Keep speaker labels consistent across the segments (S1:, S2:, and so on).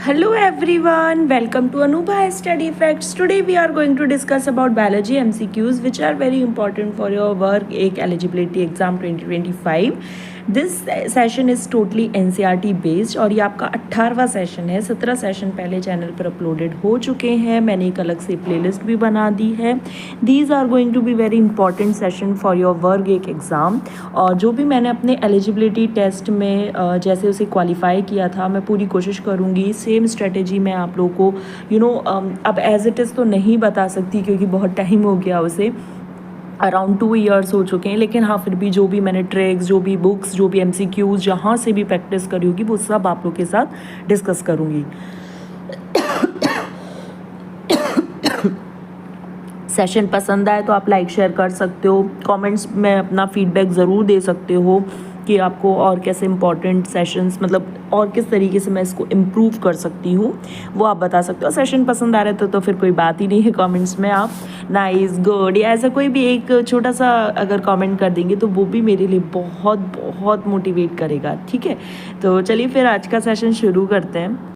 S1: Hello everyone, welcome to Anubha Study Facts. Today we are going to discuss about biology MCQs which are very important for your work एक eligibility exam 2025. This session is totally NCERT based और ये आपका 18वां session है। 17 session पहले channel पर uploaded हो चुके हैं, मैंने एक अलग से प्लेलिस्ट भी बना दी है। These are going to be very important session for your work एक एग्ज़ाम। और जो भी मैंने अपने एलिजिबिलिटी टेस्ट में जैसे उसे क्वालिफाई किया था, मैं पूरी कोशिश करूँगी सेम स्ट्रेटेजी मैं आप लोगों को अब एज इट इज़ तो नहीं बता सकती क्योंकि बहुत टाइम हो गया उसे, अराउंड 2 ईयर्स हो चुके हैं, लेकिन हाँ फिर भी जो भी मैंने ट्रिक्स, जो भी बुक्स, जो भी MCQs जहाँ से भी प्रैक्टिस करी होगी वो सब आप लोग के साथ डिस्कस करूँगी। सेशन पसंद आए तो आप लाइक शेयर कर सकते हो, कमेंट्स में अपना फीडबैक ज़रूर दे सकते हो कि आपको और कैसे इंपॉर्टेंट सेशंस मतलब और किस तरीके से मैं इसको इम्प्रूव कर सकती हूँ वो आप बता सकते हो। सेशन पसंद आ रहा है तो फिर कोई बात ही नहीं है, कमेंट्स में आप नाइस, गुड या ऐसा कोई भी एक छोटा सा अगर कमेंट कर देंगे तो वो भी मेरे लिए बहुत बहुत मोटिवेट करेगा। ठीक है, तो चलिए फिर आज का सेशन शुरू करते हैं।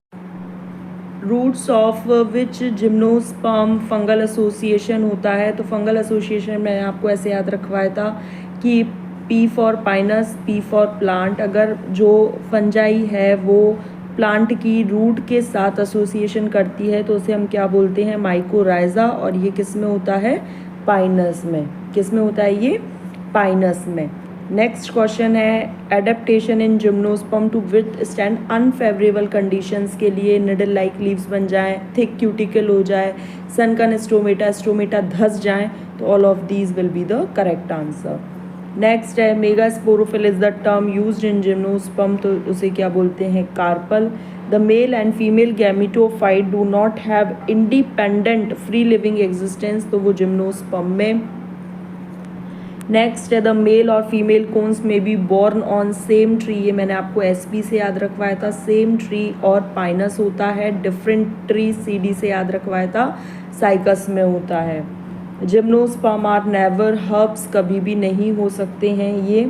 S1: Roots of which gymnosperm fungal association होता है, तो फंगल एसोसिएशन मैंने आपको ऐसे याद रखवाया था कि P for Pinus, P for plant. अगर जो फंजाई है वो प्लांट की रूट के साथ एसोसिएशन करती है तो उसे हम क्या बोलते हैं, माइकोराइजा। और ये किस में होता है, पाइनस में। किस में होता है ये, पाइनस में। नेक्स्ट क्वेश्चन है adaptation in gymnosperm to withstand unfavourable conditions के लिए, निडल लाइक लीव्स बन जाएं, थिक क्यूटिकल हो जाए, सनकन स्टोमेटा धस जाएं, तो all of these will be the correct answer. Next है megasporophyll is the term used in gymnosperm, तो उसे क्या बोलते हैं, carpel. The male and female gametophyte do not have independent free living existence, तो वो जिम्नोस्पर्म में। नेक्स्ट है द मेल और फीमेल कोन्स में be borne on same tree, ये मैंने आपको SP से याद रखवाया था, सेम ट्री और पाइनस होता है। डिफरेंट ट्री CD से याद रखवाया था, साइकस में होता है। जिम्नोस्पर्म आर नेवर हर्ब्स, कभी भी नहीं हो सकते हैं ये।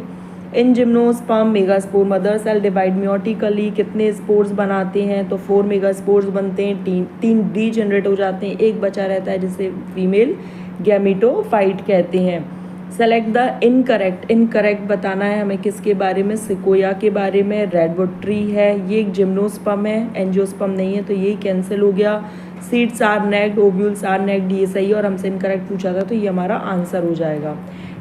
S1: In gymnosperm megaspore mother cell divide meiotically, कितने स्पोर्स बनाते हैं, तो 4 मेगास्पोर्स बनते हैं, 3 डीजेनरेट हो जाते हैं, एक बचा रहता है जिसे फीमेल गैमेटोफाइट कहते हैं। सेलेक्ट द इनकरेक्ट बताना है हमें किसके बारे में, सिकोया के बारे में। रेडवुड ट्री है, ये एक जिम्नोस्पर्म है, एंजियोस्पर्म नहीं है, तो ये कैंसिल हो गया। Seeds are naked, ovules are naked, ये सही, और हमसे इनकरेक्ट पूछा था तो ये हमारा आंसर हो जाएगा।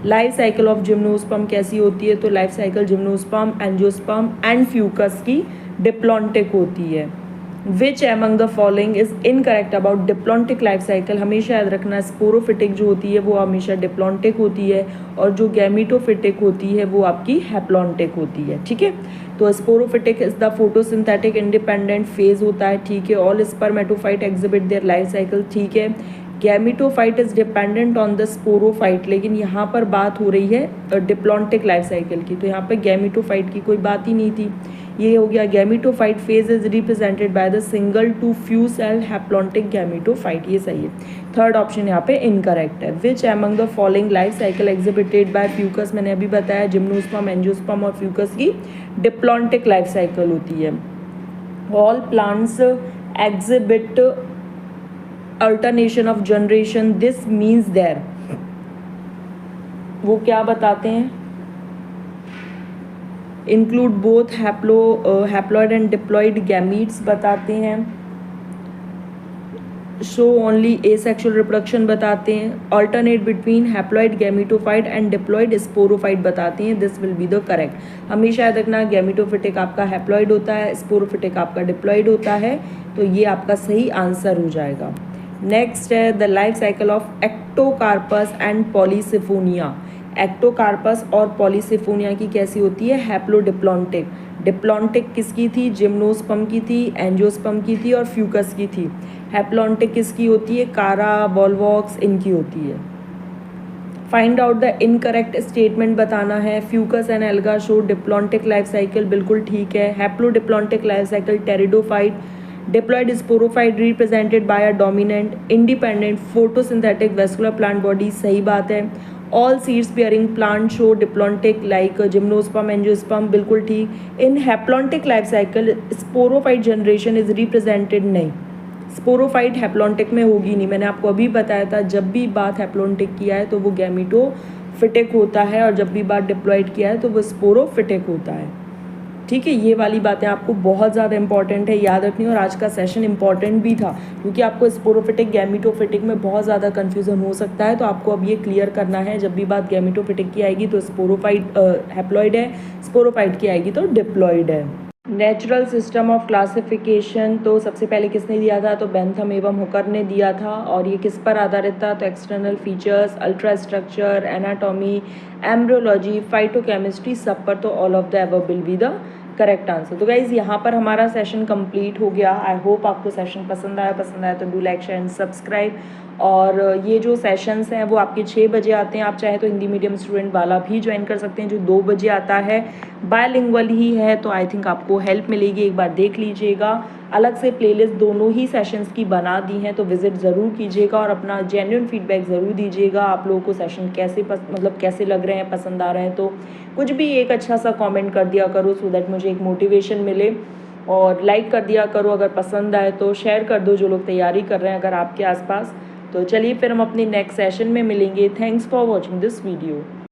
S1: लाइफ साइकिल ऑफ जिम्नोस्पर्म कैसी होती है, तो life cycle gymnosperm, angiosperm and Fucus की डिप्लॉन्टिक होती है। Which among the following is incorrect about diplontic life cycle, हमेशा याद रखना स्पोरोफिटिक जो होती है वो हमेशा डिप्लॉन्टिक होती है और जो गैमेटोफिटिक होती है वो आपकी हैप्लॉन्टिक होती है। ठीक है, तो sporophytic is the photosynthetic independent phase होता है। ठीक है, all spermatophyte exhibit their life cycle. ठीक है, gametophyte is dependent on the sporophyte, लेकिन यहाँ पर बात हो रही है डिप्लॉन्टिक लाइफ साइकिल की, तो यहाँ पर गैमेटोफाइट की कोई बात ही नहीं थी। ये हो गया gametophyte phase is represented by the single to few cell haplontic gametophyte, ये सही है। थर्ड ऑप्शन यहाँ पे इनकरेक्ट है। Which among the following life cycle exhibited by Fucus, मैंने अभी बताया जिम्नोस्पर्म, एंजियोस्पर्म और फ्यूकस की डिप्लॉन्टिक लाइफ साइकिल होती है। All plants exhibit alternation of generation, this means there, वो क्या बताते हैं, include both haploid and diploid gametes बताते हैं, शो ओनली एसेक्सुअल रिप्रोडक्शन बताते हैं, alternate between haploid gametophyte and diploid sporophyte बताते हैं। This will be the correct. हमेशा याद रखना गैमेटोफिटिक आपका हैप्लॉइड होता है, स्पोरोफिटिक आपका डिप्लॉइड होता है, तो ये आपका सही आंसर हो जाएगा। नेक्स्ट है the life cycle of Ectocarpus and Polysiphonia, Ectocarpus और पॉलीसिफोनिया की कैसी होती है, हैप्लोडिप्लॉन्टिक। डिप्लॉन्टिक किसकी थी, जिम्नोस्पर्म की थी, एंजियोस्पर्म की थी और फ्यूकस की थी। हैप्लॉन्टिक किसकी होती है, कारा, वॉल्वॉक्स, इनकी होती है। Find out the incorrect statement बताना है। Fucus and alga show diplontic life cycle, बिल्कुल ठीक है। Haplodiplontic life cycle pteridophyte, diploid sporophyte represented by a dominant independent photosynthetic vascular plant body, सही बात है। All seeds bearing plant show diplontic like gymnosperm angiosperm, बिल्कुल ठीक। In haplontic life cycle sporophyte generation is represented, नहीं, sporophyte haplontic में होगी नहीं। मैंने आपको अभी बताया था जब भी बात हैप्लॉन्टिक किया है तो वो गैमीटोफिटिक होता है, और जब भी बात डिप्लॉइड किया है तो वो स्पोरोफिटिक होता है। ठीक है, ये वाली बातें आपको बहुत ज़्यादा इंपॉर्टेंट है याद रखनी, और आज का सेशन इंपॉर्टेंट भी था क्योंकि आपको स्पोरोफिटिक गैमीटोफिटिक में बहुत ज़्यादा कन्फ्यूज़न हो सकता है, तो आपको अब ये क्लियर करना है। जब भी बात गैमीटोफिटिक की आएगी तो स्पोरोफाइट हैप्लॉइड है, स्पोरोफाइट की आएगी तो डिप्लॉइड है। नेचुरल सिस्टम ऑफ क्लासिफिकेशन तो सबसे पहले किसने दिया था, तो बेंथम एवं हुकर ने दिया था, और ये किस पर आधारित था, तो external features, ultra structure, anatomy, embryology, phytochemistry, सब पर तो all of the above will be the correct answer. तो गाइज यहाँ पर हमारा सेशन कंप्लीट हो गया। आई होप आपको सेशन पसंद आया तो do like share and subscribe. और ये जो सेशंस हैं वो आपके 6 बजे आते हैं, आप चाहे तो हिंदी मीडियम स्टूडेंट वाला भी ज्वाइन कर सकते हैं जो 2 बजे आता है, बायलिंगुअल ही है, तो आई थिंक आपको हेल्प मिलेगी। एक बार देख लीजिएगा, अलग से प्लेलिस्ट दोनों ही सेशंस की बना दी हैं, तो विजिट ज़रूर कीजिएगा और अपना जेन्युइन फीडबैक ज़रूर दीजिएगा। आप लोगों को सेशन कैसे मतलब कैसे लग रहे हैं, पसंद आ रहे हैं, तो कुछ भी एक अच्छा सा कमेंट कर दिया करो सो दैट मुझे एक मोटिवेशन मिले। और लाइक कर दिया करो, अगर पसंद आए तो शेयर कर दो जो लोग तैयारी कर रहे हैं अगर आपके आसपास। तो चलिए फिर हम अपने नेक्स्ट सेशन में मिलेंगे। Thanks for watching this video.